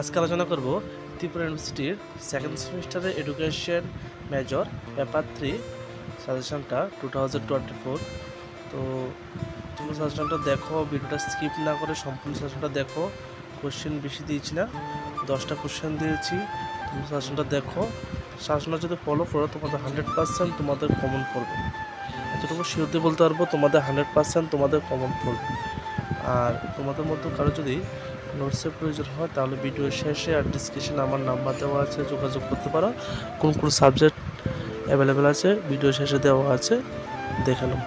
আজকে আলোচনা করব ত্রিপুরা ইউনিভার্সিটির সেকেন্ড সেমিস্টারের এডুকেশন মেজর পেপার 3 সাজেশনটা 2024। তো তোমরা সাজেশনটা দেখো, ভিডিওটা স্কিপ না করে সম্পূর্ণ সাজেশনটা দেখো। কোশ্চেন বেশি দিয়েছি না, 10টা কোশ্চেন দিয়েছি। তোমরা সাজেশনটা দেখো, সাজেশনটা যদি ফলো করো তোমাদের 100% তোমাদের কমন পড়বে। এতটুকু শিওর দিয়ে বলতে পারবো তোমাদের 100% তোমাদের কমন পড়বে। আর তোমাদের মধ্যে কারো যদি নোটসের প্রয়োজন হয় তাহলে ভিডিওর শেষে আর ডিসক্রিপশনে আমার নাম্বার দেওয়া আছে, যোগাযোগ করতে পারো। কোন কোন সাবজেক্ট অ্যাভেলেবেল আছে ভিডিও শেষে দেওয়া আছে, দেখে নাও।